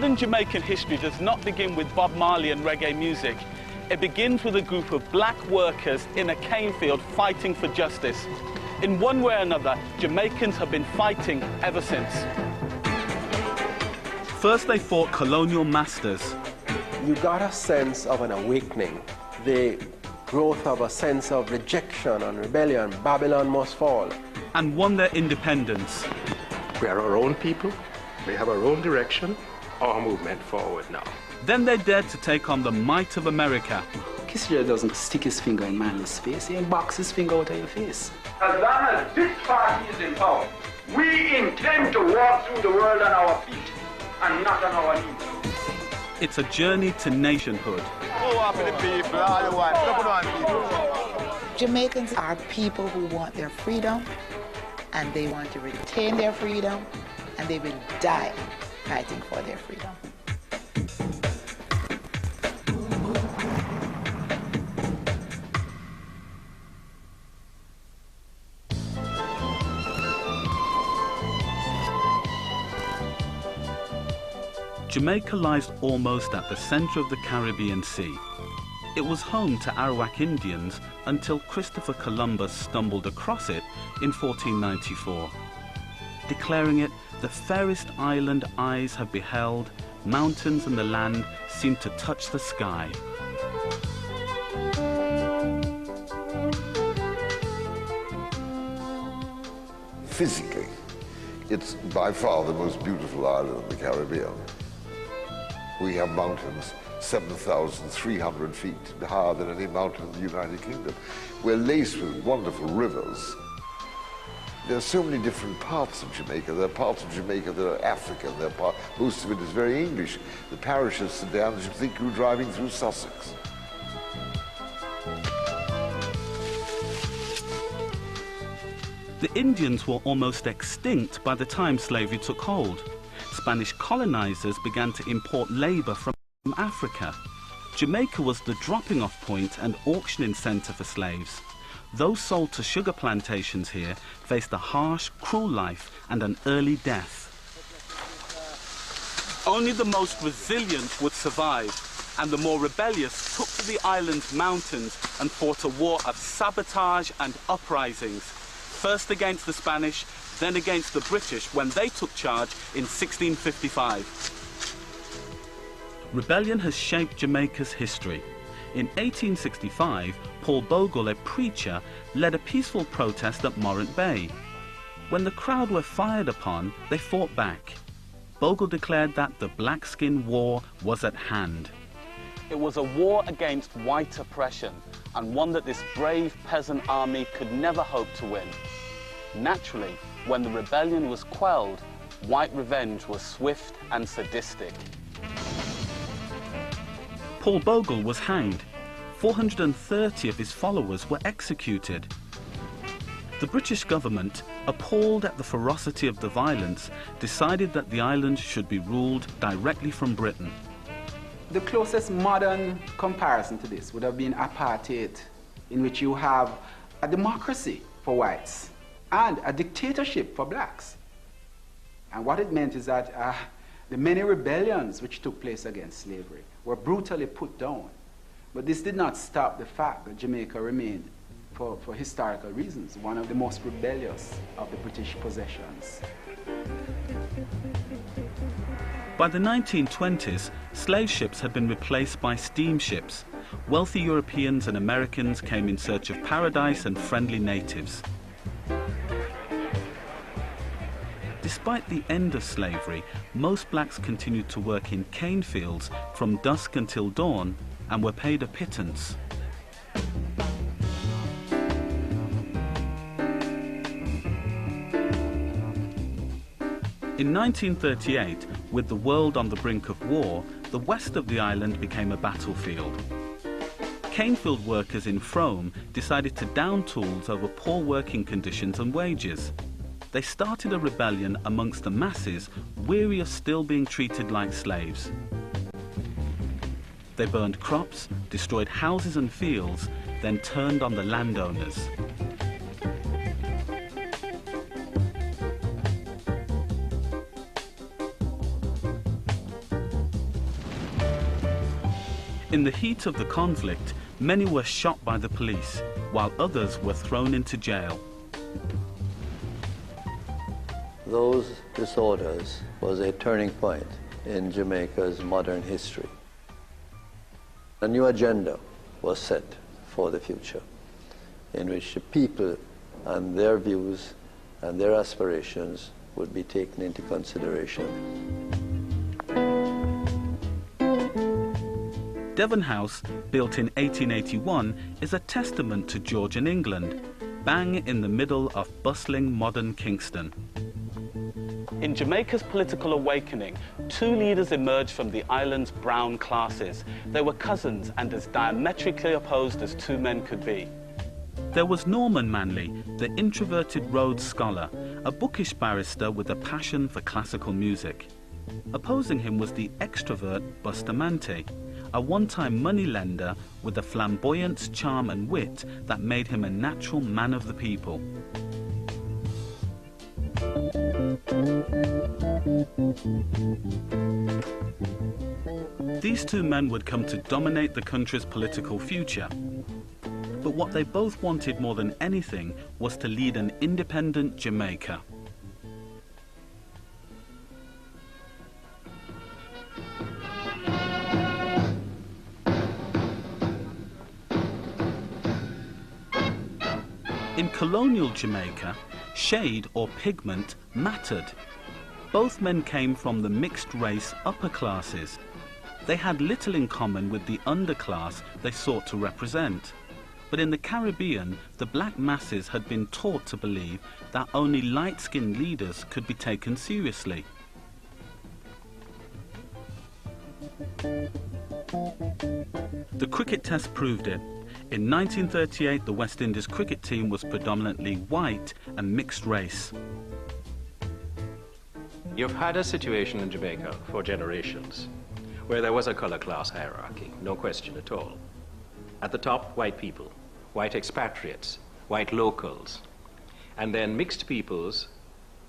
Modern Jamaican history does not begin with Bob Marley and reggae music. It begins with a group of black workers in a cane field fighting for justice. In one way or another, Jamaicans have been fighting ever since. First they fought colonial masters. You got a sense of an awakening, the growth of a sense of rejection and rebellion. Babylon must fall. And won their independence. We are our own people, we have our own direction, our movement forward now. Then they dared to take on the might of America. Kissinger doesn't stick his finger in Manley's face, he box his finger out of your face. As long as this party is in power, we intend to walk through the world on our feet and not on our knees. It's a journey to nationhood. Jamaicans are people who want their freedom, and they want to retain their freedom, and they will die fighting for their freedom. Jamaica lies almost at the center of the Caribbean Sea. It was home to Arawak Indians until Christopher Columbus stumbled across it in 1494, declaring it the fairest island eyes have beheld, mountains and the land seem to touch the sky. Physically, it's by far the most beautiful island in the Caribbean. We have mountains 7,300 feet higher than any mountain in the United Kingdom. We're laced with wonderful rivers. There are so many different parts of Jamaica. There are parts of Jamaica that are African. Most of it is very English. The parish of St. Anne's, you think you're driving through Sussex. The Indians were almost extinct by the time slavery took hold. Spanish colonizers began to import labor from Africa. Jamaica was the dropping-off point and auctioning center for slaves. Those sold to sugar plantations here faced a harsh, cruel life and an early death. Only the most resilient would survive, and the more rebellious took to the island's mountains and fought a war of sabotage and uprisings, first against the Spanish, then against the British when they took charge in 1655. Rebellion has shaped Jamaica's history. In 1865, Paul Bogle, a preacher, led a peaceful protest at Morant Bay. When the crowd were fired upon, they fought back. Bogle declared that the Black-Skin War was at hand. It was a war against white oppression, and one that this brave peasant army could never hope to win. Naturally, when the rebellion was quelled, white revenge was swift and sadistic. Paul Bogle was hanged. 430 of his followers were executed. The British government, appalled at the ferocity of the violence, decided that the island should be ruled directly from Britain. The closest modern comparison to this would have been apartheid, in which you have a democracy for whites and a dictatorship for blacks. And what it meant is that the many rebellions which took place against slavery were brutally put down. But this did not stop the fact that Jamaica remained, for historical reasons, one of the most rebellious of the British possessions. By the 1920s, slave ships had been replaced by steamships. Wealthy Europeans and Americans came in search of paradise and friendly natives. Despite the end of slavery, most blacks continued to work in cane fields from dusk until dawn and were paid a pittance. In 1938, with the world on the brink of war, the west of the island became a battlefield. Canefield workers in Frome decided to down tools over poor working conditions and wages. They started a rebellion amongst the masses, weary of still being treated like slaves. They burned crops, destroyed houses and fields, then turned on the landowners. In the heat of the conflict, many were shot by the police, while others were thrown into jail. Those disorders was a turning point in Jamaica's modern history. A new agenda was set for the future, in which the people and their views and their aspirations would be taken into consideration. Devon House, built in 1881, is a testament to Georgian England, bang in the middle of bustling modern Kingston. In Jamaica's political awakening, two leaders emerged from the island's brown classes. They were cousins and as diametrically opposed as two men could be. There was Norman Manley, the introverted Rhodes Scholar, a bookish barrister with a passion for classical music. Opposing him was the extrovert Bustamante, a one-time moneylender with a flamboyance, charm and wit that made him a natural man of the people. These two men would come to dominate the country's political future. But what they both wanted more than anything was to lead an independent Jamaica. In colonial Jamaica, shade or pigment mattered. Both men came from the mixed-race upper classes. They had little in common with the underclass they sought to represent. But in the Caribbean, the black masses had been taught to believe that only light-skinned leaders could be taken seriously. The cricket test proved it. In 1938, the West Indies cricket team was predominantly white and mixed race. You've had a situation in Jamaica for generations where there was a color class hierarchy, no question at all. At the top, white people, white expatriates, white locals, and then mixed peoples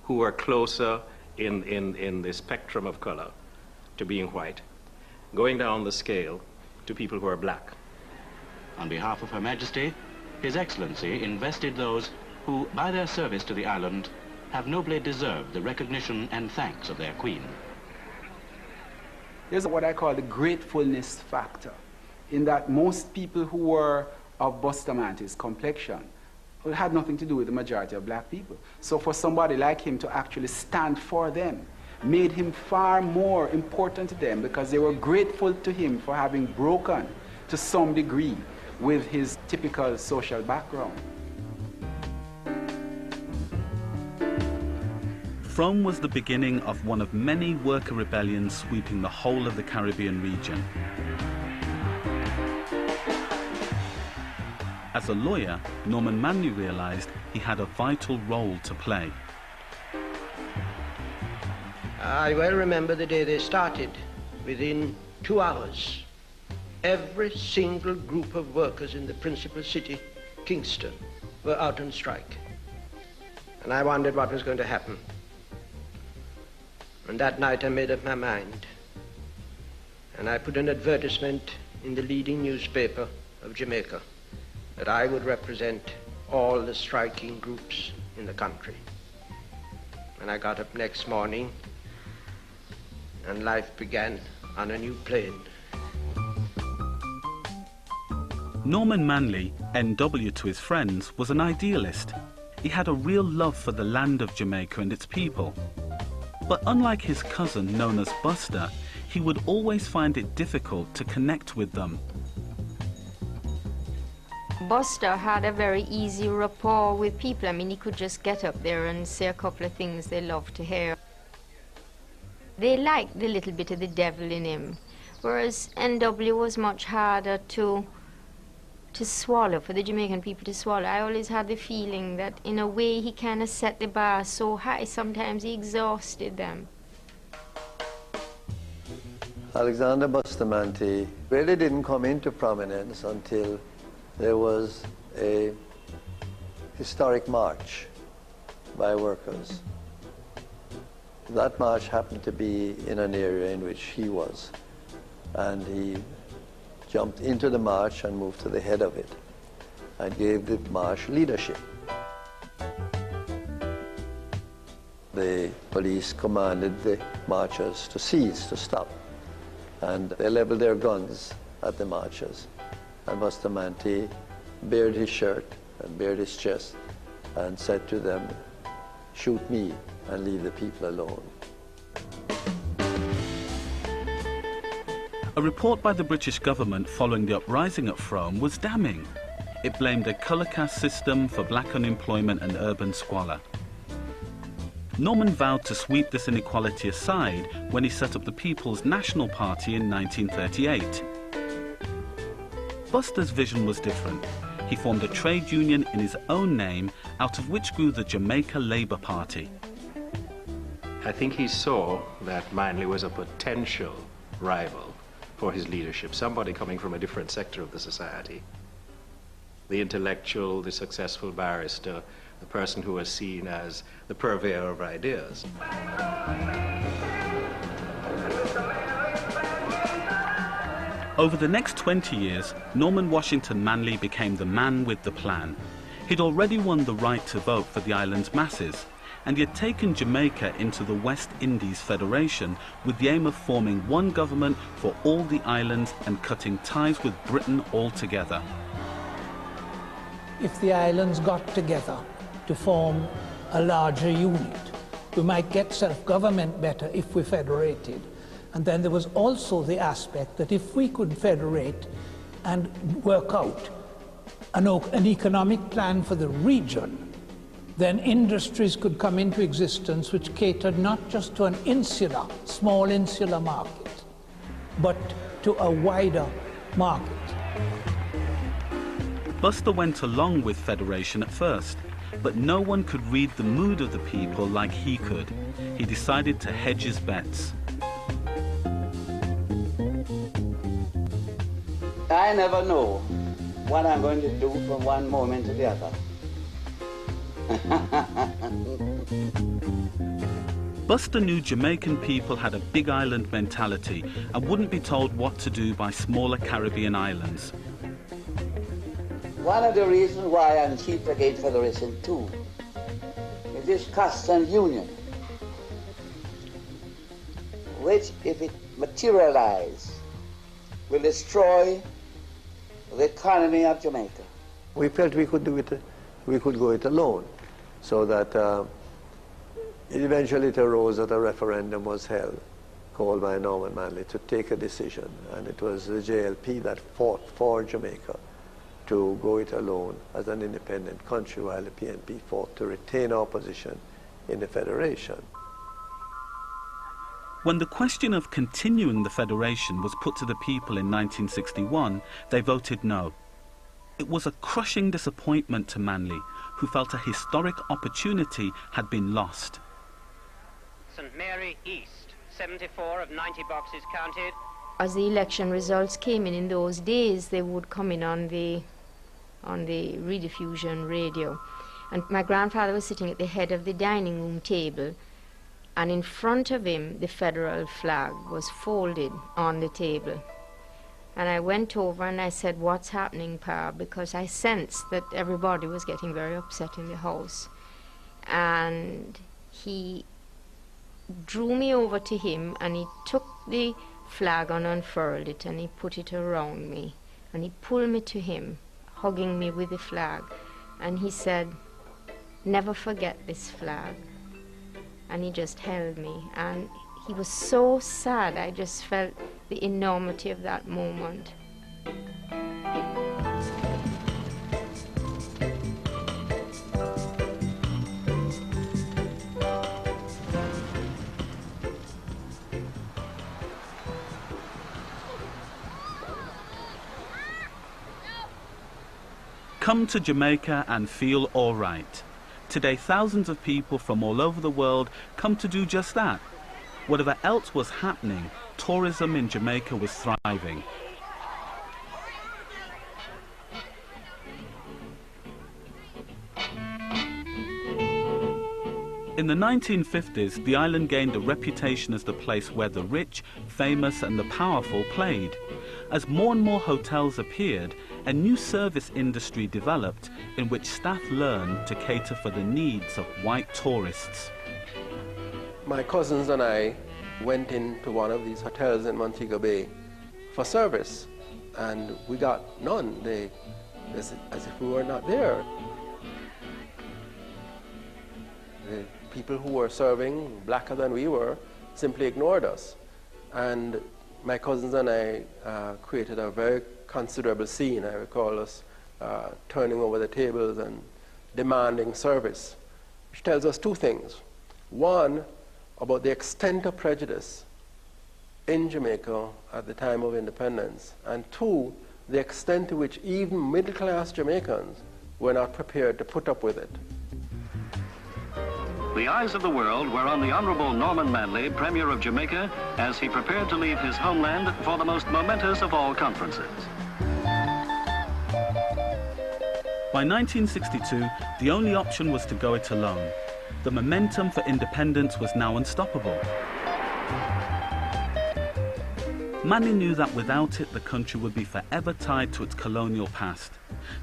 who were closer in the spectrum of color to being white, going down the scale to people who are black. On behalf of Her Majesty, His Excellency invested those who, by their service to the island, have nobly deserved the recognition and thanks of their Queen. There's what I call the gratefulness factor, in that most people who were of Bustamante's complexion had nothing to do with the majority of black people. So for somebody like him to actually stand for them made him far more important to them, because they were grateful to him for having broken to some degree with his typical social background. Frome was the beginning of one of many worker rebellions sweeping the whole of the Caribbean region. As a lawyer, Norman Manley realized he had a vital role to play. I well remember the day they started. Within 2 hours, every single group of workers in the principal city, Kingston, were out on strike. And I wondered what was going to happen. And that night I made up my mind. And I put an advertisement in the leading newspaper of Jamaica that I would represent all the striking groups in the country. And I got up next morning and life began on a new plane. Norman Manley, NW to his friends, was an idealist. He had a real love for the land of Jamaica and its people. But unlike his cousin known as Buster, he would always find it difficult to connect with them. Buster had a very easy rapport with people. I mean, he could just get up there and say a couple of things they loved to hear. They liked the little bit of the devil in him, whereas NW was much harder to swallow, for the Jamaican people to swallow. I always had the feeling that in a way he kind of set the bar so high, sometimes he exhausted them. Alexander Bustamante really didn't come into prominence until there was a historic march by workers. That march happened to be in an area in which he was, and he jumped into the march and moved to the head of it and gave the march leadership. The police commanded the marchers to cease, to stop, and they leveled their guns at the marchers. And Bustamante bared his shirt and bared his chest and said to them, "Shoot me and leave the people alone." A report by the British government following the uprising at Frome was damning. It blamed a colour caste system for black unemployment and urban squalor. Norman vowed to sweep this inequality aside when he set up the People's National Party in 1938. Buster's vision was different. He formed a trade union in his own name, out of which grew the Jamaica Labour Party. I think he saw that Manley was a potential rival for his leadership, somebody coming from a different sector of the society. The intellectual, the successful barrister, the person who was seen as the purveyor of ideas. Over the next 20 years, Norman Washington Manley became the man with the plan. He'd already won the right to vote for the island's masses, and he had taken Jamaica into the West Indies Federation with the aim of forming one government for all the islands and cutting ties with Britain altogether. If the islands got together to form a larger unit, we might get self-government better if we federated. And then there was also the aspect that if we could federate and work out an economic plan for the region, then industries could come into existence which catered not just to an insular, small insular market, but to a wider market. Buster went along with federation at first, but no one could read the mood of the people like he could. He decided to hedge his bets. I never know what I'm going to do from one moment to the other. Buster knew Jamaican people had a big island mentality and wouldn't be told what to do by smaller Caribbean islands. One of the reasons why I'm chief against federation too is this customs union, which, if it materializes, will destroy the economy of Jamaica. We felt we could do it, we could go it alone, so that eventually it arose that a referendum was held, called by Norman Manley, to take a decision, and it was the JLP that fought for Jamaica to go it alone as an independent country, while the PNP fought to retain our position in the federation. When the question of continuing the federation was put to the people in 1961, they voted no. It was a crushing disappointment to Manley, who felt a historic opportunity had been lost. St. Mary East, 74 of 90 boxes counted. As the election results came in those days, they would come in on the rediffusion radio. And my grandfather was sitting at the head of the dining room table, and in front of him the federal flag was folded on the table. And I went over and I said, "What's happening, Pa?" Because I sensed that everybody was getting very upset in the house. And he drew me over to him, and he took the flag and unfurled it, and he put it around me, and he pulled me to him, hugging me with the flag, and he said, "Never forget this flag." And he just held me, and he was so sad. I just felt the enormity of that moment. Come to Jamaica and feel all right. Today, thousands of people from all over the world come to do just that. Whatever else was happening, tourism in Jamaica was thriving. In the 1950s, the island gained a reputation as the place where the rich, famous and the powerful played. As more and more hotels appeared, a new service industry developed in which staff learned to cater for the needs of white tourists. My cousins and I went into one of these hotels in Montego Bay for service, and we got none. As if we were not there. The people who were serving, blacker than we were, simply ignored us. And my cousins and I created a very considerable scene. I recall us turning over the tables and demanding service, which tells us two things. One, about the extent of prejudice in Jamaica at the time of independence, and two, the extent to which even middle-class Jamaicans were not prepared to put up with it. The eyes of the world were on the Honourable Norman Manley, Premier of Jamaica, as he prepared to leave his homeland for the most momentous of all conferences. By 1962, the only option was to go it alone. The momentum for independence was now unstoppable. Manley knew that without it, the country would be forever tied to its colonial past,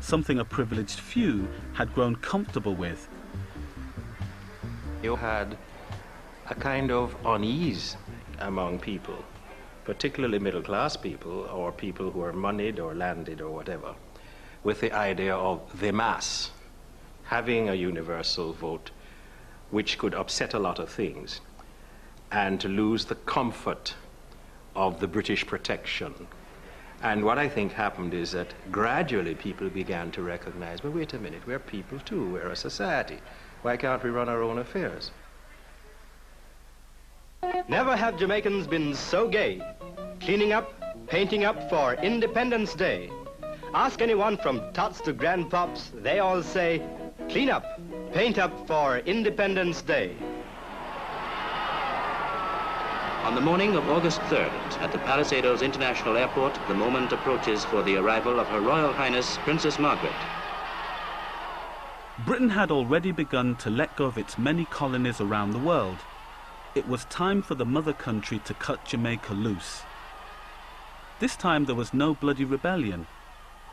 something a privileged few had grown comfortable with. You had a kind of unease among people, particularly middle-class people or people who are moneyed or landed or whatever, with the idea of the mass having a universal vote which could upset a lot of things, and to lose the comfort of the British protection. And what I think happened is that gradually people began to recognize, well, wait a minute, we're people too, we're a society. Why can't we run our own affairs? Never have Jamaicans been so gay, cleaning up, painting up for Independence Day. Ask anyone from tots to grandpops, they all say, clean up, paint up for Independence Day. On the morning of August 3rd, at the Palisadoes International Airport, the moment approaches for the arrival of Her Royal Highness Princess Margaret. Britain had already begun to let go of its many colonies around the world. It was time for the mother country to cut Jamaica loose. This time there was no bloody rebellion.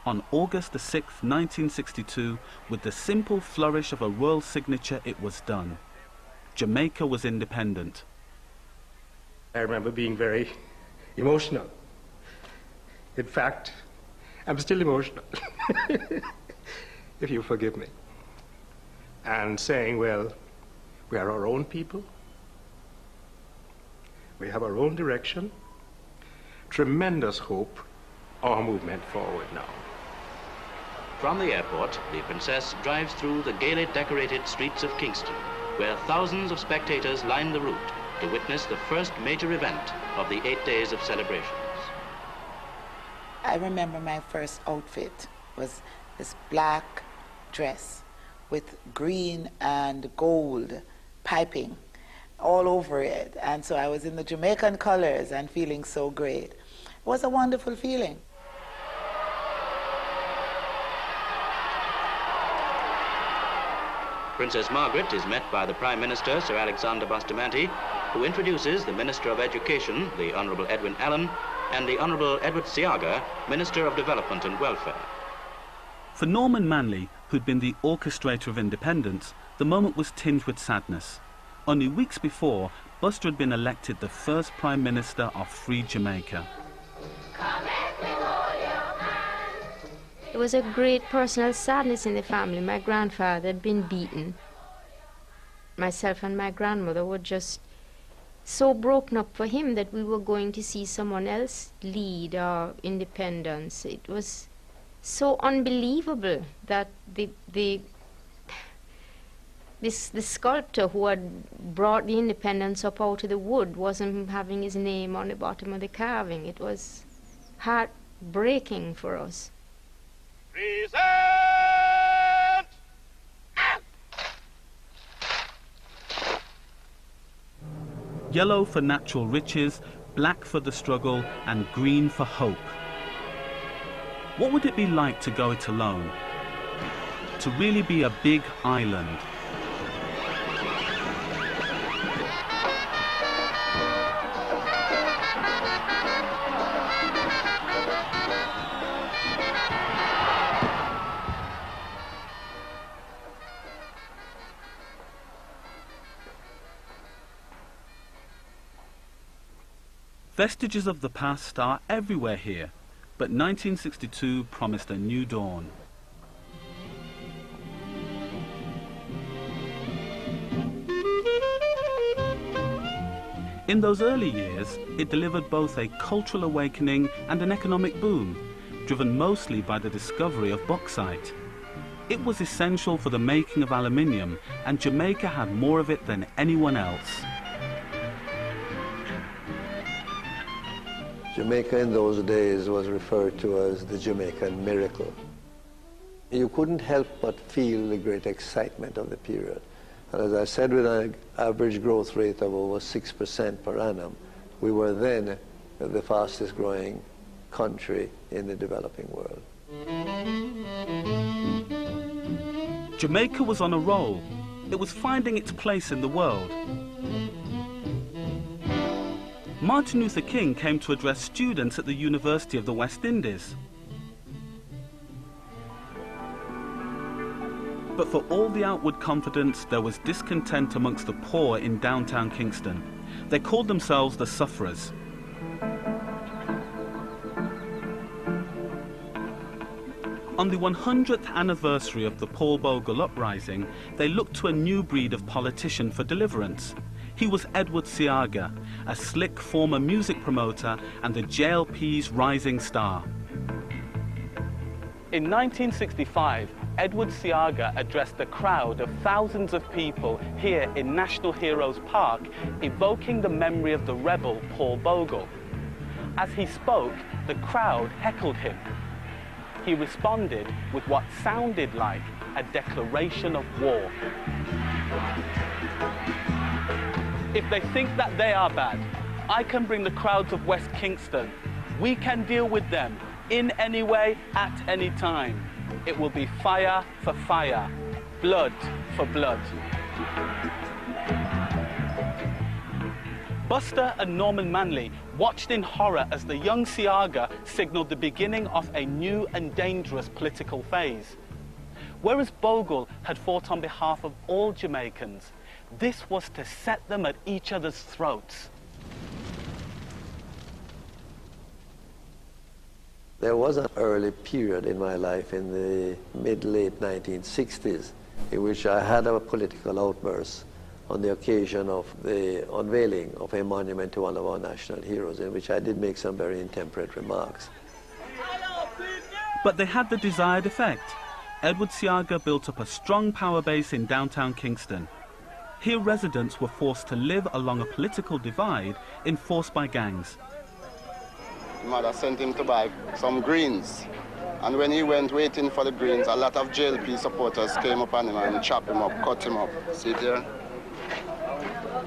On August the 6th, 1962, with the simple flourish of a royal signature, it was done. Jamaica was independent. I remember being very emotional. In fact, I'm still emotional, if you forgive me. And saying, well, we are our own people. We have our own direction. Tremendous hope, our movement forward now. From the airport, the Princess drives through the gaily decorated streets of Kingston, where thousands of spectators line the route to witness the first major event of the 8 days of celebrations. I remember my first outfit was this black dress with green and gold piping all over it. And so I was in the Jamaican colors and feeling so great. It was a wonderful feeling. Princess Margaret is met by the Prime Minister, Sir Alexander Bustamante, who introduces the Minister of Education, the Honourable Edwin Allen, and the Honourable Edward Seaga, Minister of Development and Welfare. For Norman Manley, who'd been the orchestrator of independence, the moment was tinged with sadness. Only weeks before, Buster had been elected the first Prime Minister of free Jamaica. There was a great personal sadness in the family. My grandfather had been beaten. Myself and my grandmother were just so broken up for him that we were going to see someone else lead our independence. It was so unbelievable that the sculptor who had brought the independence up out of the wood wasn't having his name on the bottom of the carving. It was heartbreaking for us. Present! Yellow for natural riches, black for the struggle, and green for hope. What would it be like to go it alone? To really be a big island? Vestiges of the past are everywhere here, but 1962 promised a new dawn. In those early years, it delivered both a cultural awakening and an economic boom, driven mostly by the discovery of bauxite. It was essential for the making of aluminium, and Jamaica had more of it than anyone else. Jamaica in those days was referred to as the Jamaican miracle. You couldn't help but feel the great excitement of the period. And as I said, with an average growth rate of over 6% per annum, we were then the fastest growing country in the developing world. Jamaica was on a roll. It was finding its place in the world. Martin Luther King came to address students at the University of the West Indies. But for all the outward confidence, there was discontent amongst the poor in downtown Kingston. They called themselves the sufferers. On the 100th anniversary of the Paul Bogle uprising, they looked to a new breed of politician for deliverance. He was Edward Seaga, a slick former music promoter and the JLP's rising star. In 1965, Edward Seaga addressed a crowd of thousands of people here in National Heroes Park, evoking the memory of the rebel Paul Bogle. As he spoke, the crowd heckled him. He responded with what sounded like a declaration of war. If they think that they are bad, I can bring the crowds of West Kingston. We can deal with them in any way, at any time. It will be fire for fire, blood for blood. Buster and Norman Manley watched in horror as the young Seaga signaled the beginning of a new and dangerous political phase. Whereas Bogle had fought on behalf of all Jamaicans, this was to set them at each other's throats. There was an early period in my life in the mid-late 1960s in which I had a political outburst on the occasion of the unveiling of a monument to one of our national heroes, in which I did make some very intemperate remarks. But they had the desired effect. Edward Seaga built up a strong power base in downtown Kingston. Here residents were forced to live along a political divide enforced by gangs. Mother sent him to buy some greens, and when he went waiting for the greens, a lot of JLP supporters came up on him and chopped him up, cut him up. See it here?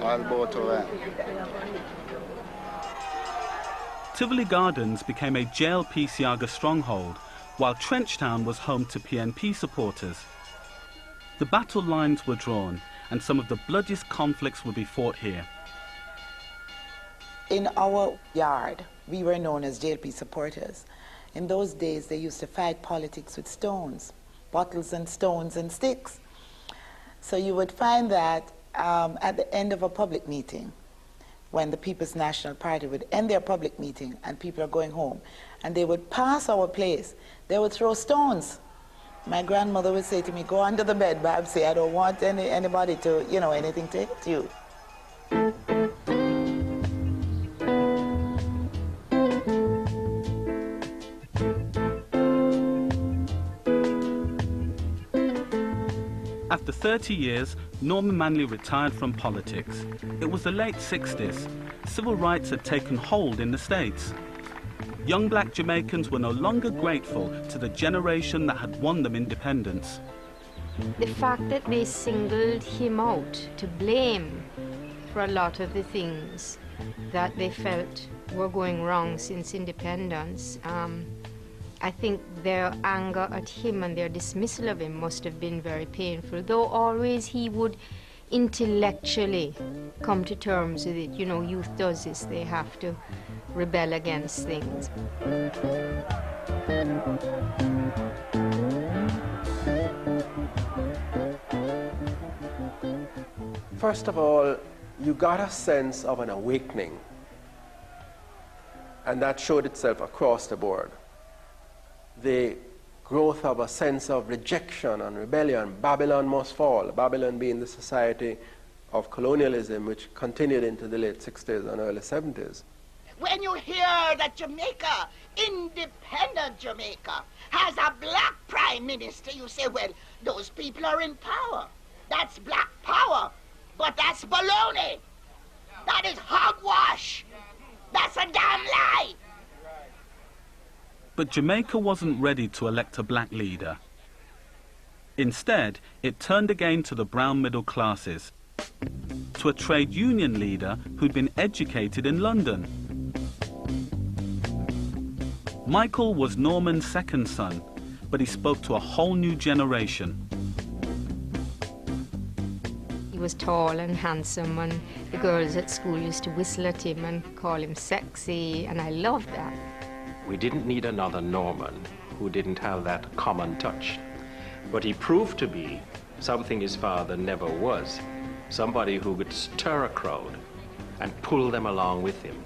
All both away. Tivoli Gardens became a JLP Seaga stronghold, while Trenchtown was home to PNP supporters. The battle lines were drawn, and some of the bloodiest conflicts would be fought here. In our yard, we were known as JLP supporters. In those days, they used to fight politics with stones, bottles and stones and sticks. So you would find that at the end of a public meeting, when the People's National Party would end their public meeting and people are going home, and they would pass our place, they would throw stones. My grandmother would say to me, "Go under the bed, Babsy, I don't want anybody to, anything to hit you." After 30 years, Norman Manley retired from politics. It was the late 60s. Civil rights had taken hold in the States. Young black Jamaicans were no longer grateful to the generation that had won them independence. The fact that they singled him out to blame for a lot of the things that they felt were going wrong since independence, I think their anger at him and their dismissal of him must have been very painful, though always he would intellectually come to terms with it. Youth does this, they have to rebel against things. First of all, you got a sense of an awakening. And that showed itself across the board. The growth of a sense of rejection and rebellion. Babylon must fall. Babylon being the society of colonialism, which continued into the late 60s and early 70s. When you hear that Jamaica, independent Jamaica, has a black prime minister, you say, well, those people are in power. That's black power. But that's baloney. That is hogwash. That's a damn lie. But Jamaica wasn't ready to elect a black leader. Instead, it turned again to the brown middle classes, to a trade union leader who'd been educated in London. Michael was Norman's second son, but he spoke to a whole new generation. He was tall and handsome, and the girls at school used to whistle at him and call him sexy, and I loved that. We didn't need another Norman who didn't have that common touch. But he proved to be something his father never was, somebody who could stir a crowd and pull them along with him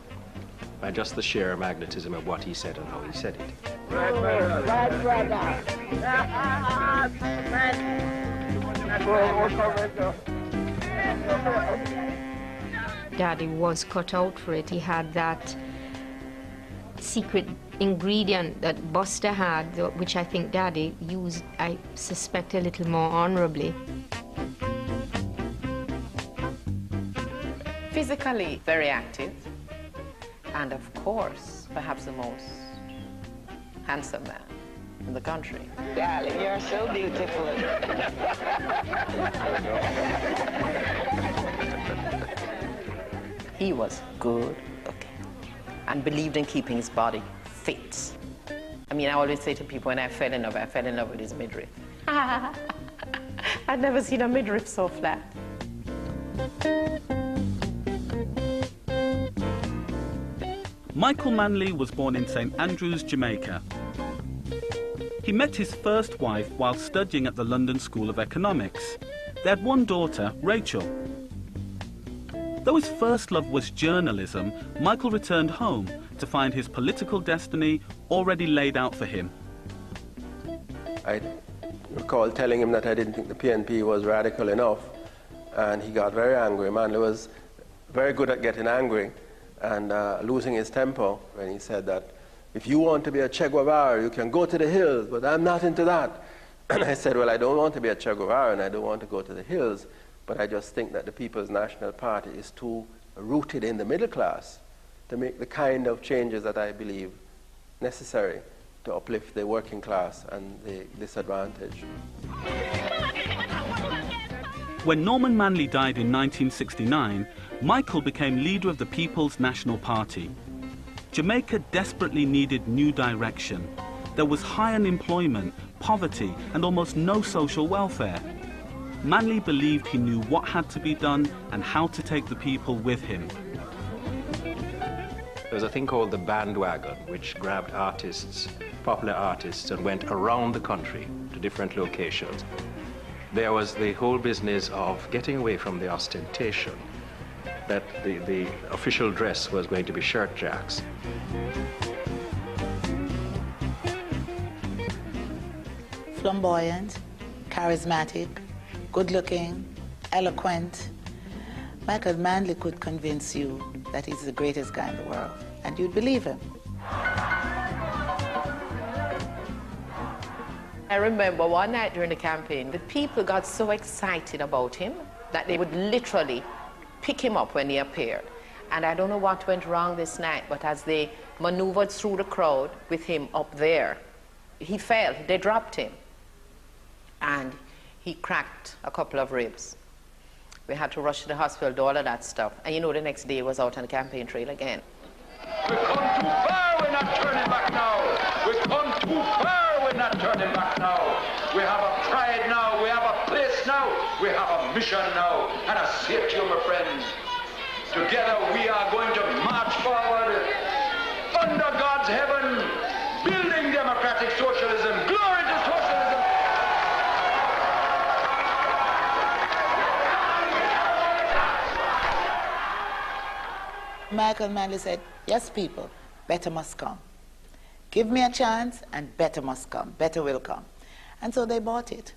by just the sheer magnetism of what he said and how he said it. Right, brother. Daddy was cut out for it. He had that secret ingredient that Buster had, which I think Daddy used, I suspect, a little more honorably. Physically very active, and of course, perhaps the most handsome man in the country. Darling, you're so beautiful. He was good looking and believed in keeping his body fit. I mean, I always say to people, when I fell in love with his midriff. I'd never seen a midriff so flat. Michael Manley was born in St. Andrews, Jamaica. He met his first wife while studying at the London School of Economics. They had one daughter, Rachel. Though his first love was journalism, Michael returned home to find his political destiny already laid out for him. I recall telling him that I didn't think the PNP was radical enough, and he got very angry. Manley was very good at getting angry and losing his temper when he said that if you want to be a Che Guevara, you can go to the hills, but I'm not into that. And I said, well, I don't want to be a Che Guevara and I don't want to go to the hills, but I just think that the People's National Party is too rooted in the middle class to make the kind of changes that I believe necessary to uplift the working class and the disadvantaged. When Norman Manley died in 1969, Michael became leader of the People's National Party. Jamaica desperately needed new direction. There was high unemployment, poverty, and almost no social welfare. Manley believed he knew what had to be done and how to take the people with him. There was a thing called the bandwagon, which grabbed artists, popular artists, and went around the country to different locations. There was the whole business of getting away from the ostentation, that the official dress was going to be shirt jacks. Flamboyant, charismatic, good-looking, eloquent. Michael Manley could convince you that he's the greatest guy in the world, and you'd believe him. I remember one night during the campaign, the people got so excited about him that they would literally pick him up when he appeared. And I don't know what went wrong this night, but as they maneuvered through the crowd with him up there, he fell, they dropped him. And he cracked a couple of ribs. We had to rush to the hospital, do all of that stuff. And you know, the next day he was out on the campaign trail again. We've come too far, we're not turning back now. We've come too far, we're not turning back now. We have a pride now, we have a place now, we have a mission now. And I say to you, my friends, together we are going to march forward under God's heaven, building democratic socialism. Glory to socialism! Michael Manley said, yes, people, better must come. Give me a chance and better must come, better will come. And so they bought it.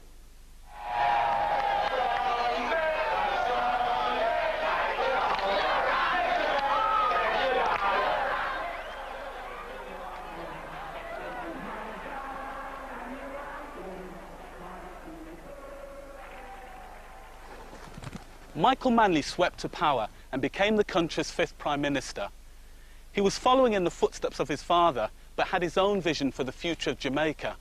Michael Manley swept to power and became the country's 5th Prime Minister. He was following in the footsteps of his father, but had his own vision for the future of Jamaica.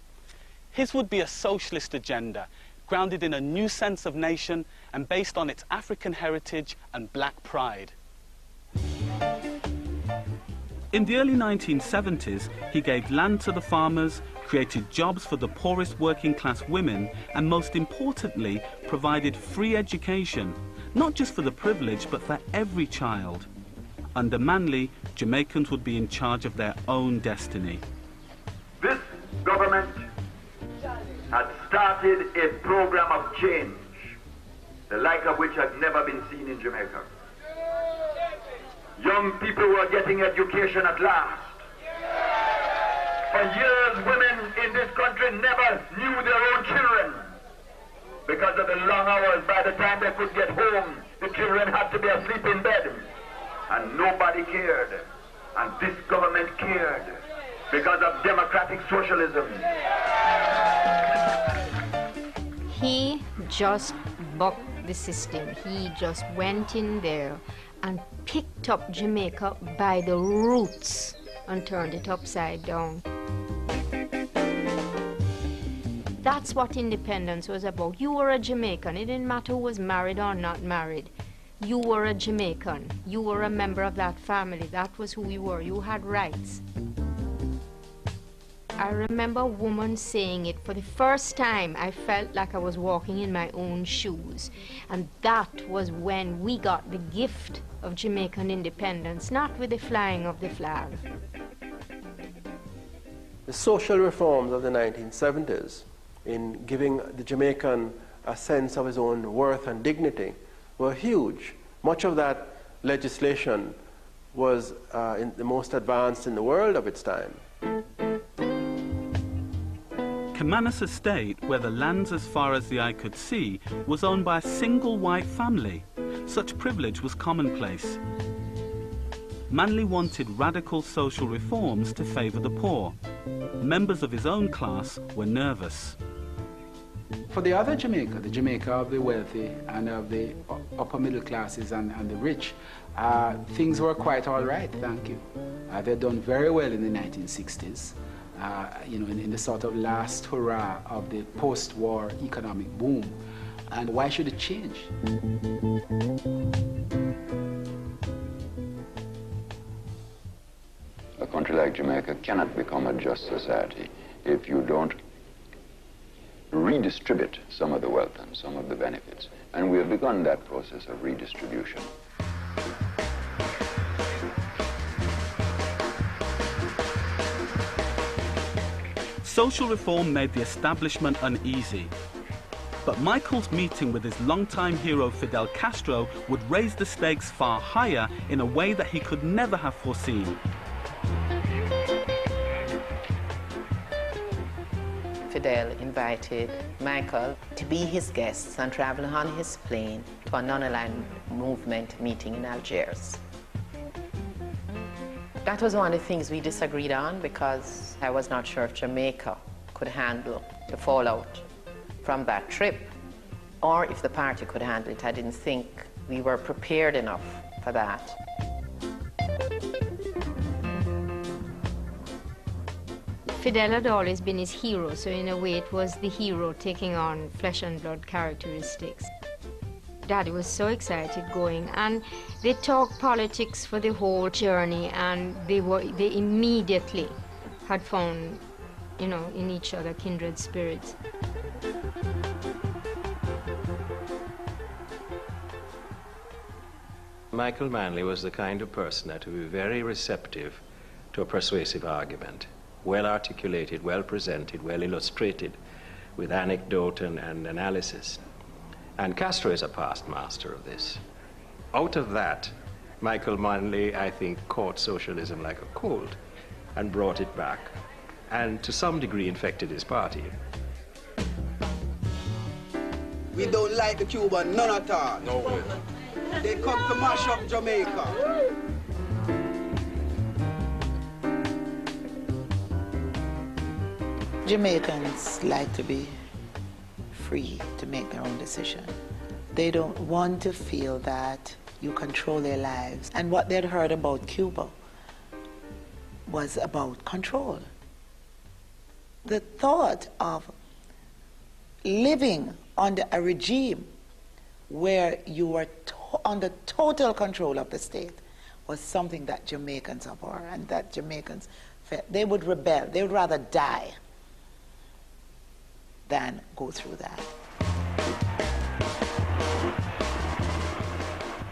His would be a socialist agenda, grounded in a new sense of nation and based on its African heritage and black pride. In the early 1970s, he gave land to the farmers, created jobs for the poorest working class women, and most importantly, provided free education, not just for the privileged, but for every child. Under Manley, Jamaicans would be in charge of their own destiny. This government had started a program of change, the like of which had never been seen in Jamaica. Young people were getting education at last. For years, women in this country never knew their own children. Because of the long hours, by the time they could get home, the children had to be asleep in bed. And nobody cared. And this government cared because of democratic socialism. He just bucked the system. He just went in there and picked up Jamaica by the roots and turned it upside down. That's what independence was about. You were a Jamaican. It didn't matter who was married or not married. You were a Jamaican. You were a member of that family. That was who you were. You had rights. I remember a woman saying it for the first time. I felt like I was walking in my own shoes. And that was when we got the gift of Jamaican independence, not with the flying of the flag. The social reforms of the 1970s in giving the Jamaican a sense of his own worth and dignity were huge. Much of that legislation was in the most advanced in the world of its time. Kamanis Estate, where the lands as far as the eye could see, was owned by a single white family. Such privilege was commonplace. Manley wanted radical social reforms to favour the poor. Members of his own class were nervous. For the other Jamaica, the Jamaica of the wealthy and of the upper middle classes and the rich, things were quite all right, thank you. They'd done very well in the 1960s, in the sort of last hurrah of the post-war economic boom. And why should it change? A country like Jamaica cannot become a just society if you don't redistribute some of the wealth and some of the benefits. And we have begun that process of redistribution. Social reform made the establishment uneasy. But Michael's meeting with his longtime hero Fidel Castro would raise the stakes far higher in a way that he could never have foreseen. Fidel invited Michael to be his guests and travel on his plane to a non-aligned movement meeting in Algiers. That was one of the things we disagreed on because I was not sure if Jamaica could handle the fallout from that trip, or if the party could handle it. I didn't think we were prepared enough for that. Fidel had always been his hero, so in a way it was the hero taking on flesh and blood characteristics. Daddy was so excited going, and they talked politics for the whole journey, and they immediately had found, in each other kindred spirits. Michael Manley was the kind of person that would be very receptive to a persuasive argument, well articulated, well presented, well illustrated, with anecdote and analysis. And Castro is a past master of this. Out of that, Michael Manley, I think, caught socialism like a cold. and brought it back, and to some degree infected his party. We don't like the Cubans, none at all. No way. They come to mash up Jamaica. Jamaicans like to be free to make their own decision. They don't want to feel that you control their lives. And what they'd heard about Cuba was about control. The thought of living under a regime where you were under total control of the state was something that Jamaicans abhor, and that Jamaicans felt they would rebel. They would rather die than go through that.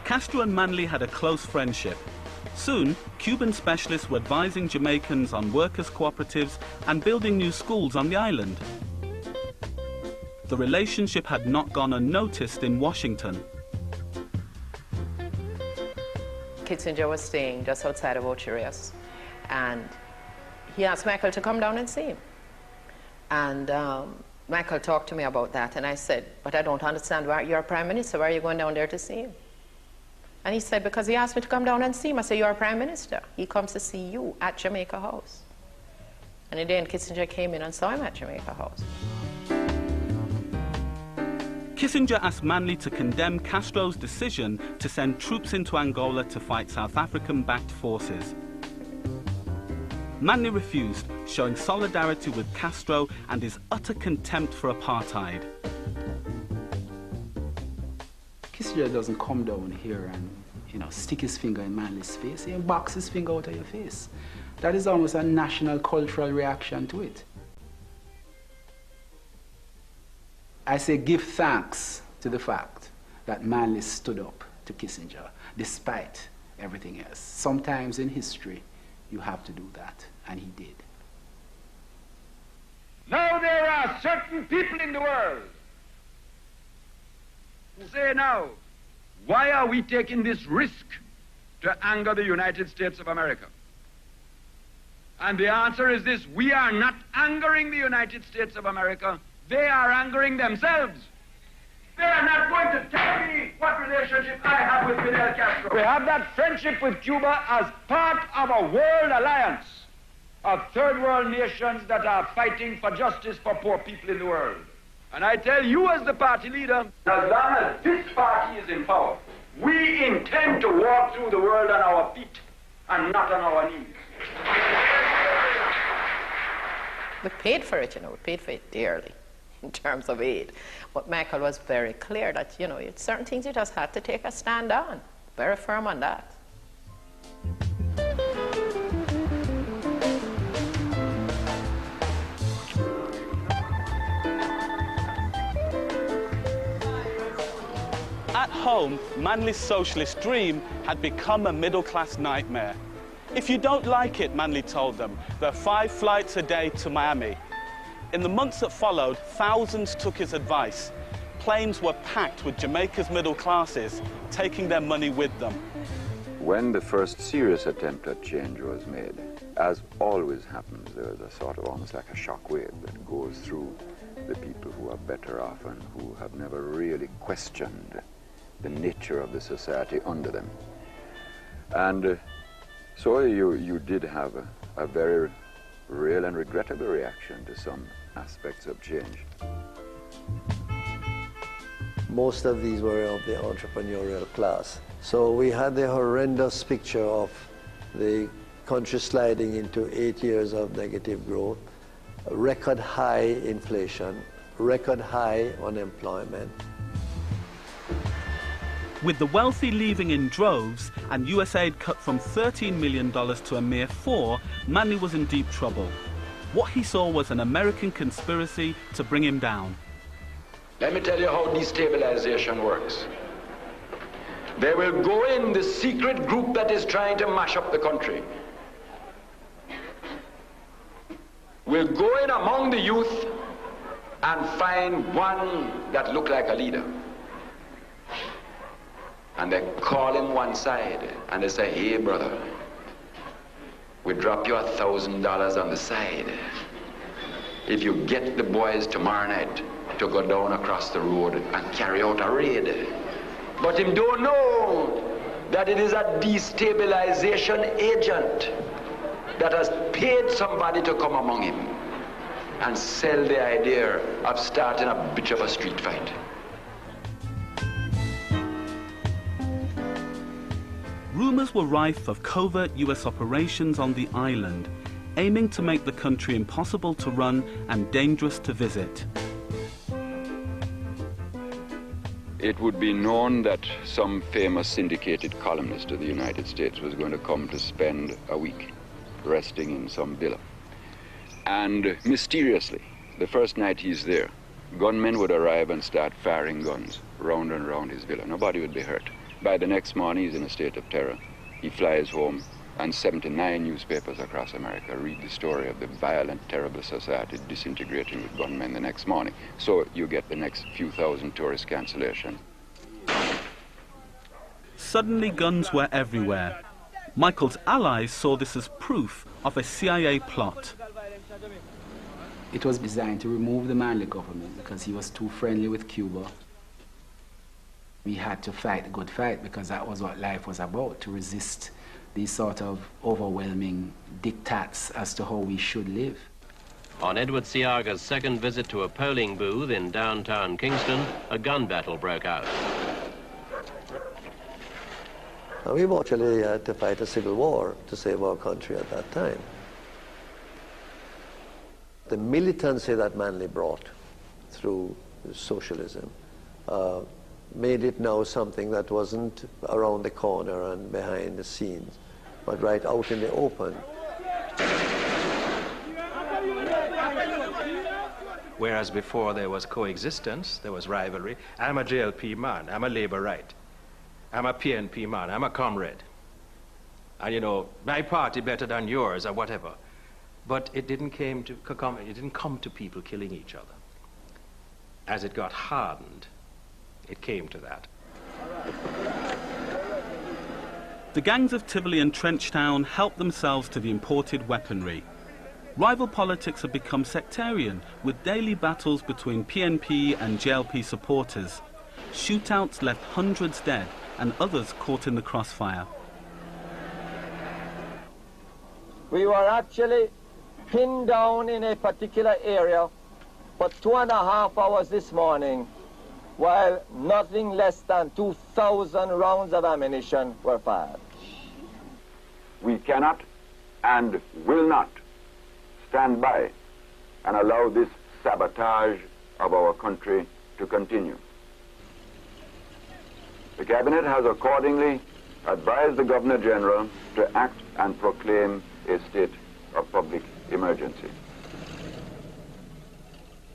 Castro and Manley had a close friendship. Soon, Cuban specialists were advising Jamaicans on workers' cooperatives and building new schools on the island. The relationship had not gone unnoticed in Washington. Kissinger was staying just outside of Ocho Rios, and he asked Michael to come down and see him. And Michael talked to me about that, and I said, but I don't understand, why you're a prime minister, why are you going down there to see him? And he said, because he asked me to come down and see him. I said, you're a prime minister. He comes to see you at Jamaica House. And then Kissinger came in and saw him at Jamaica House. Kissinger asked Manley to condemn Castro's decision to send troops into Angola to fight South African-backed forces. Manley refused, showing solidarity with Castro and his utter contempt for apartheid. Kissinger doesn't come down here and, stick his finger in Manley's face. He box his finger out of your face. That is almost a national cultural reaction to it. I say give thanks to the fact that Manley stood up to Kissinger, despite everything else. Sometimes in history, you have to do that, and he did. Now there are certain people in the world who say now, why are we taking this risk to anger the United States of America? And the answer is this: we are not angering the United States of America, they are angering themselves. They are not going to tell me what relationship I have with Fidel Castro. We have that friendship with Cuba as part of a world alliance of third world nations that are fighting for justice for poor people in the world. And I tell you as the party leader, as long as this party is in power, we intend to walk through the world on our feet and not on our knees. We paid for it, we paid for it dearly in terms of aid. But Michael was very clear that, certain things you just had to take a stand on. Very firm on that. At home, Manley's socialist dream had become a middle-class nightmare. If you don't like it, Manley told them, there are 5 flights a day to Miami. In the months that followed, thousands took his advice. Planes were packed with Jamaica's middle classes, taking their money with them. When the first serious attempt at change was made, as always happens, there is a sort of almost like a shockwave that goes through the people who are better off and who have never really questioned the nature of the society under them. And so you did have a very real and regrettable reaction to some aspects of change. Most of these were of the entrepreneurial class. So we had the horrendous picture of the country sliding into 8 years of negative growth, record high inflation, record high unemployment. With the wealthy leaving in droves and US aid cut from $13 million to a mere $4, Manley was in deep trouble. What he saw was an American conspiracy to bring him down. Let me tell you how destabilization works. They will go in the secret group that is trying to mash up the country. Will go in among the youth and find one that look like a leader. And they call him one side and they say, hey brother, we drop you $1,000 on the side if you get the boys tomorrow night to go down across the road and carry out a raid. But him don't know that it is a destabilization agent that has paid somebody to come among him and sell the idea of starting a bitch of a street fight. Rumors were rife of covert US operations on the island, aiming to make the country impossible to run and dangerous to visit. It would be known that some famous syndicated columnist of the United States was going to come to spend a week resting in some villa. And mysteriously, the first night he's there, gunmen would arrive and start firing guns round and round his villa. Nobody would be hurt. By the next morning, he's in a state of terror. He flies home, and 79 newspapers across America read the story of the violent, terrible society disintegrating with gunmen the next morning. So you get the next few thousand tourist cancellation. Suddenly guns were everywhere. Michael's allies saw this as proof of a CIA plot. It was designed to remove the Manley government because he was too friendly with Cuba. We had to fight the good fight because that was what life was about, to resist these sort of overwhelming diktats as to how we should live. On Edward Seaga's second visit to a polling booth in downtown Kingston, a gun battle broke out. And we actually had to fight a civil war to save our country at that time. The militancy that Manley brought through socialism made it now something that wasn't around the corner and behind the scenes, but right out in the open. Whereas before there was coexistence, there was rivalry. I'm a JLP man, I'm a labor right. I'm a PNP man, I'm a comrade. And you know, my party better than yours or whatever. But it didn't come to people killing each other. As it got hardened, it came to that. The gangs of Tivoli and Trenchtown helped themselves to the imported weaponry. Rival politics had become sectarian, with daily battles between PNP and JLP supporters. Shootouts left hundreds dead and others caught in the crossfire. We were actually pinned down in a particular area for 2.5 hours this morning, while nothing less than 2,000 rounds of ammunition were fired. We cannot and will not stand by and allow this sabotage of our country to continue. The Cabinet has accordingly advised the Governor-General to act and proclaim a state of public emergency.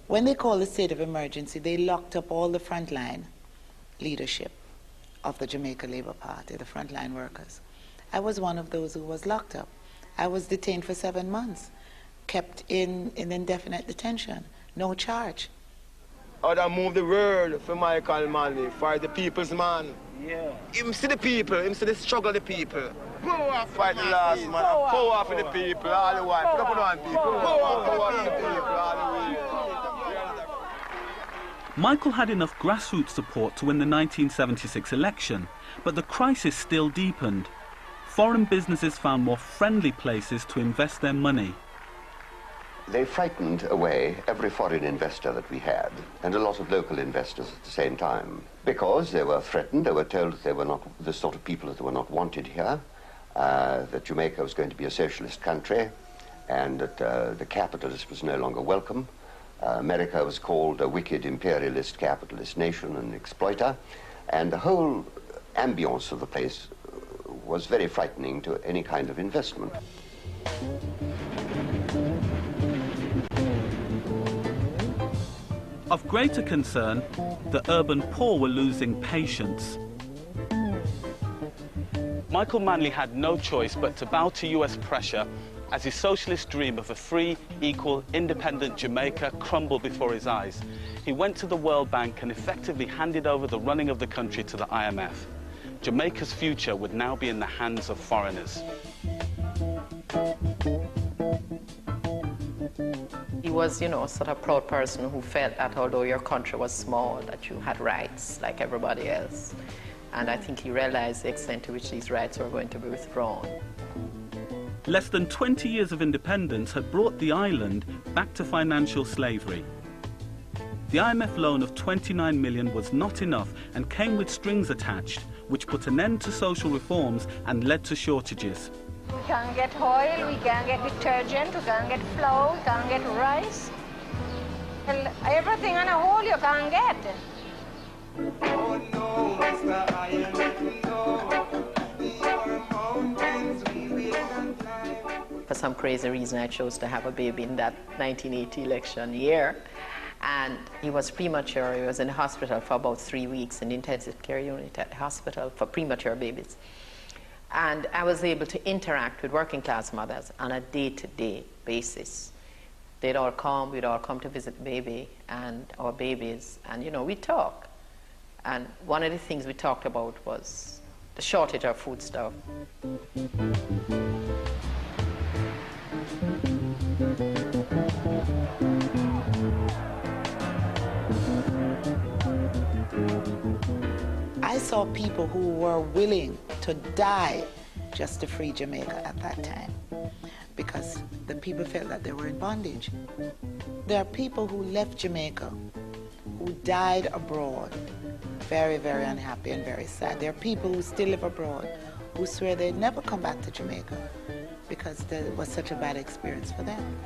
When they called the state of emergency, they locked up all the frontline leadership of the Jamaica Labour Party, the frontline workers. I was one of those who was locked up. I was detained for 7 months, kept in indefinite detention, no charge. I'd move the word for Michael Manley, for the people's man. Yeah. Him see the people, him see the struggle of the people. Go off, fight the last man, go off for the people, all the while. Put up on people, go off for the people, all the way. Michael had enough grassroots support to win the 1976 election, but the crisis still deepened. Foreign businesses found more friendly places to invest their money. They frightened away every foreign investor that we had, and a lot of local investors at the same time, because they were threatened. They were told that they were not the sort of people that were not wanted here, that Jamaica was going to be a socialist country, and that the capitalist was no longer welcome. America was called a wicked imperialist capitalist nation, an exploiter, and the whole ambience of the place was very frightening to any kind of investment. Of greater concern, the urban poor were losing patience. Michael Manley had no choice but to bow to US pressure as his socialist dream of a free, equal, independent Jamaica crumbled before his eyes. He went to the World Bank and effectively handed over the running of the country to the IMF. Jamaica's future would now be in the hands of foreigners. He was, you know, sort of a proud person who felt that although your country was small, that you had rights like everybody else. And I think he realized the extent to which these rights were going to be withdrawn. Less than 20 years of independence had brought the island back to financial slavery. The IMF loan of 29 million was not enough and came with strings attached, which put an end to social reforms and led to shortages. We can't get oil, we can't get detergent, we can't get flour, we can't get rice. Well, everything on a whole you can't get. Oh no, Master, I am letting go. Your mountains we will not climb. For some crazy reason, I chose to have a baby in that 1980 election year. And he was premature. He was in the hospital for about 3 weeks in the intensive care unit at the hospital for premature babies. And I was able to interact with working class mothers on a day-to-day basis. They'd all come, we'd all come to visit baby and our babies, and you know, we'd talk. And one of the things we talked about was the shortage of foodstuff. I saw people who were willing to die just to free Jamaica at that time because the people felt that they were in bondage. There are people who left Jamaica who died abroad, very, very unhappy and very sad. There are people who still live abroad who swear they'd never come back to Jamaica because it was such a bad experience for them.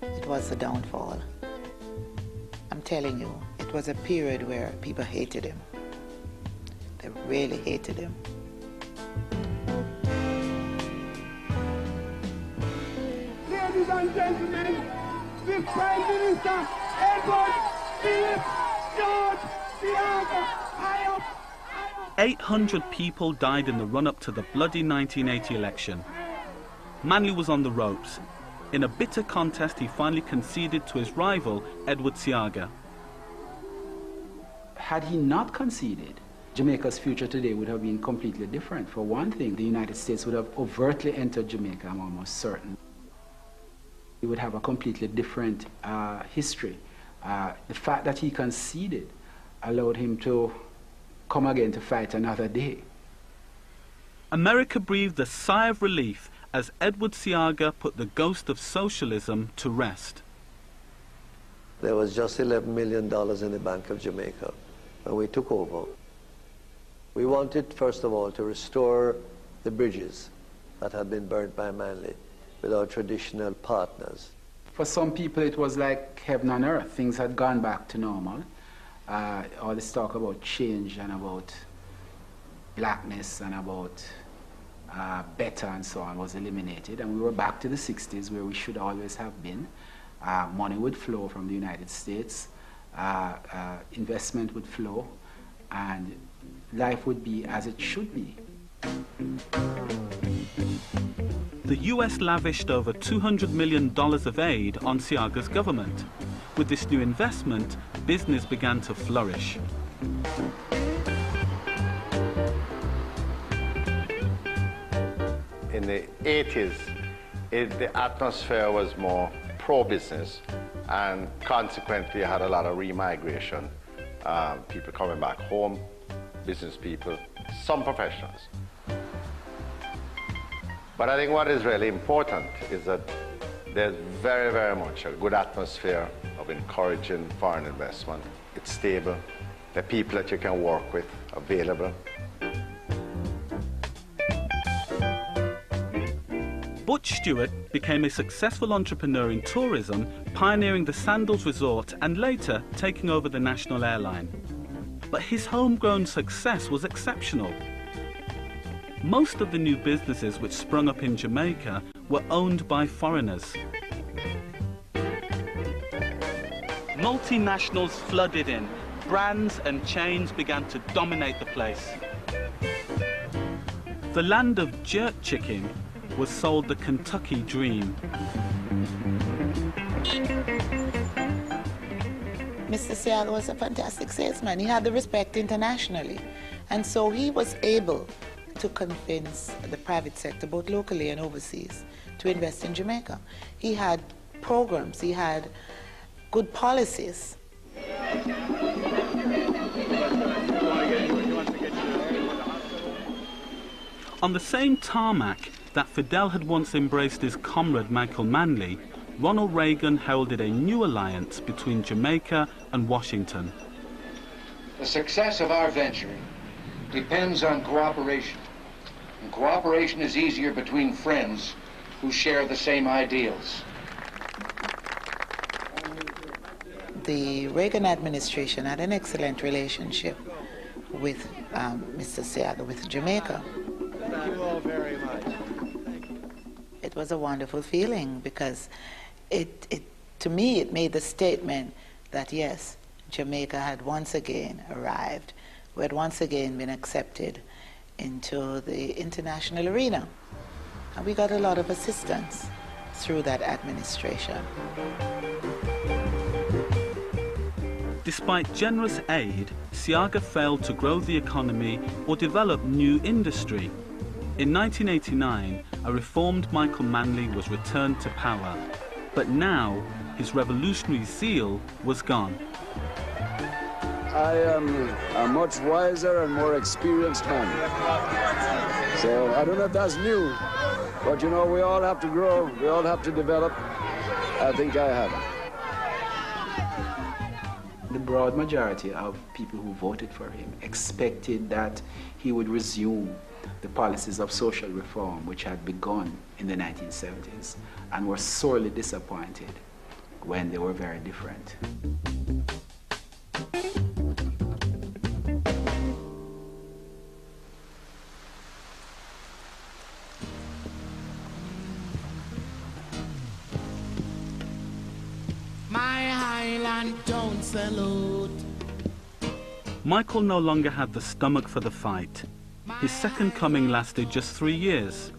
It was the downfall. I'm telling you, it was a period where people hated him. They really hated him. Ladies and gentlemen, the Prime Minister, Edward Philip George Seaga, high up. 800 people died in the run-up to the bloody 1980 election. Manley was on the ropes. In a bitter contest, he finally conceded to his rival, Edward Seaga. Had he not conceded, Jamaica's future today would have been completely different. For one thing, the United States would have overtly entered Jamaica, I'm almost certain. He would have a completely different history. The fact that he conceded allowed him to come again to fight another day. America breathed a sigh of relief as Edward Seaga put the ghost of socialism to rest. There was just $11 million in the Bank of Jamaica when we took over. We wanted, first of all, to restore the bridges that had been burnt by Manley with our traditional partners. For some people, it was like heaven on earth. Things had gone back to normal. All this talk about change and about blackness and about better and so on was eliminated, and we were back to the 60s where we should always have been. Money would flow from the United States, investment would flow, and life would be as it should be. The US lavished over $200 million of aid on Seaga's government. With this new investment, business began to flourish. In the 80s, the atmosphere was more pro-business, and consequently had a lot of remigration. People coming back home, business people, some professionals. But I think what is really important is that there's very, very much a good atmosphere of encouraging foreign investment. It's stable. The people that you can work with are available. Butch Stewart became a successful entrepreneur in tourism, pioneering the Sandals Resort and later taking over the national airline. But his homegrown success was exceptional. Most of the new businesses which sprung up in Jamaica were owned by foreigners. Multinationals flooded in. Brands and chains began to dominate the place. The land of jerk chicken was sold the Kentucky dream. Mr. Seaga was a fantastic salesman. He had the respect internationally. And so he was able to convince the private sector, both locally and overseas, to invest in Jamaica. He had programs, he had good policies. On the same tarmac that Fidel had once embraced his comrade Michael Manley, Ronald Reagan heralded a new alliance between Jamaica and Washington. The success of our venture depends on cooperation. And cooperation is easier between friends who share the same ideals. The Reagan administration had an excellent relationship with Mr. Seaga, with Jamaica. Thank you all very much. It was a wonderful feeling because to me, it made the statement that yes, Jamaica had once again arrived. We had once again been accepted into the international arena. And we got a lot of assistance through that administration. Despite generous aid, Seaga failed to grow the economy or develop new industry. In 1989, a reformed Michael Manley was returned to power, but now his revolutionary zeal was gone. I am a much wiser and more experienced man. So I don't know if that's new, but you know, we all have to grow, we all have to develop. I think I have. The broad majority of people who voted for him expected that he would resume the policies of social reform which had begun in the 1970s and were sorely disappointed when they were very different. My Highland don't salute. Michael no longer had the stomach for the fight. His second coming lasted just 3 years.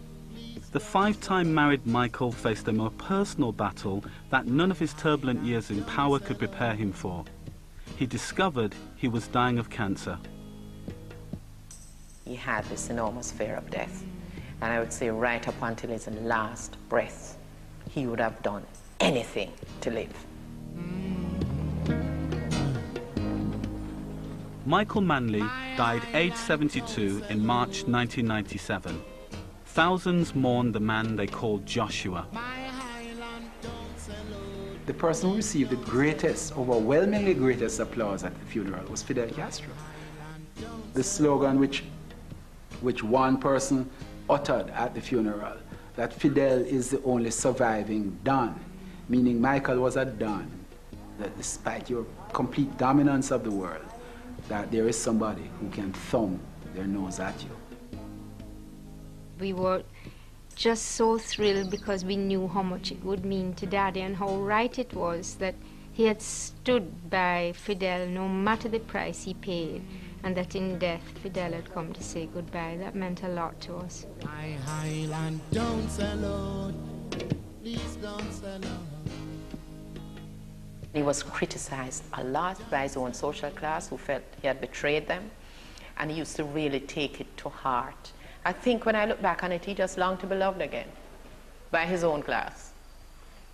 The 5-time married Michael faced a more personal battle that none of his turbulent years in power could prepare him for. He discovered he was dying of cancer. He had this enormous fear of death. And I would say right up until his last breath, he would have done anything to live. Michael Manley died aged 72 in March 1997. Thousands mourned the man they called Joshua. The person who received the greatest, overwhelmingly greatest applause at the funeral was Fidel Castro. The slogan which one person uttered at the funeral, that Fidel is the only surviving Don, meaning Michael was a Don, that despite your complete dominance of the world, that there is somebody who can thumb their nose at you. We were just so thrilled because we knew how much it would mean to Daddy and how right it was that he had stood by Fidel no matter the price he paid, and that in death Fidel had come to say goodbye. That meant a lot to us. My Highland don't salute. Please don't salute. He was criticized a lot by his own social class who felt he had betrayed them, and he used to really take it to heart. I think when I look back on it, he just longed to be loved again by his own class,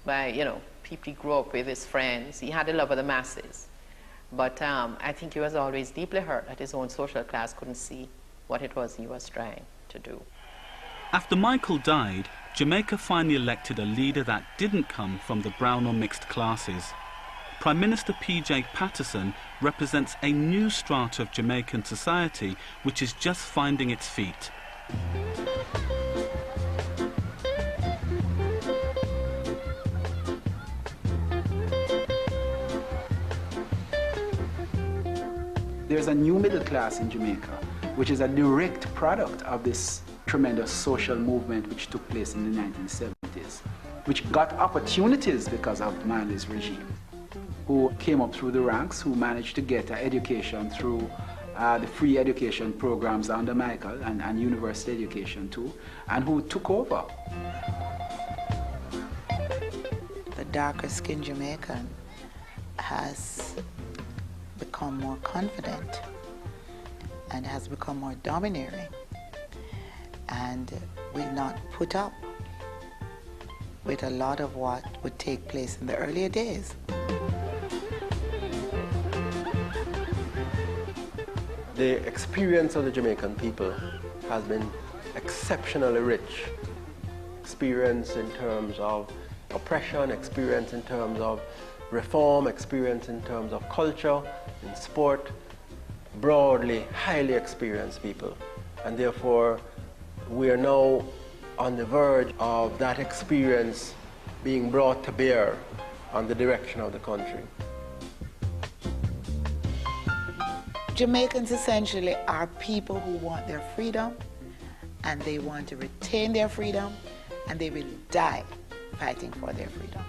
by, you know, people he grew up with, his friends. He had the love of the masses. But I think he was always deeply hurt that his own social class couldn't see what it was he was trying to do. After Michael died, Jamaica finally elected a leader that didn't come from the brown or mixed classes. Prime Minister P.J. Patterson represents a new strata of Jamaican society which is just finding its feet. There's a new middle class in Jamaica, which is a direct product of this tremendous social movement which took place in the 1970s, which got opportunities because of Manley's regime, who came up through the ranks, who managed to get an education through the free education programs under Michael and university education too, and who took over. The darker skinned Jamaican has become more confident and has become more domineering. and will not put up with a lot of what would take place in the earlier days. The experience of the Jamaican people has been exceptionally rich. Experience in terms of oppression, experience in terms of reform, experience in terms of culture, in sport, broadly, highly experienced people. And therefore, we are now on the verge of that experience being brought to bear on the direction of the country. Jamaicans essentially are people who want their freedom, and they want to retain their freedom, and they will die fighting for their freedom.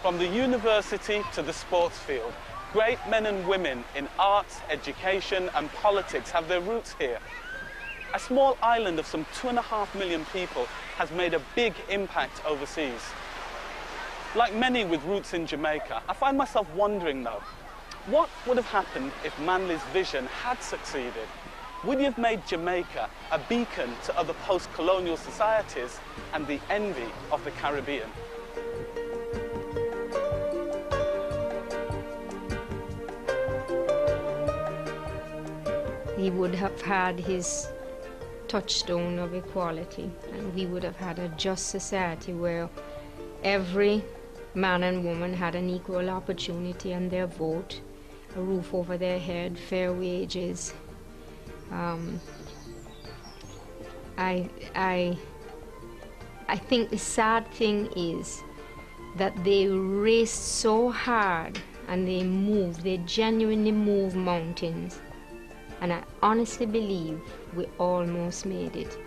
From the university to the sports field, great men and women in arts, education and politics have their roots here. A small island of some 2.5 million people has made a big impact overseas. Like many with roots in Jamaica, I find myself wondering though, what would have happened if Manley's vision had succeeded? Would he have made Jamaica a beacon to other post-colonial societies and the envy of the Caribbean? He would have had his touchstone of equality, and we would have had a just society where every man and woman had an equal opportunity on their vote, a roof over their head, fair wages. I think the sad thing is that they raced so hard and they genuinely moved mountains. And I honestly believe we almost made it.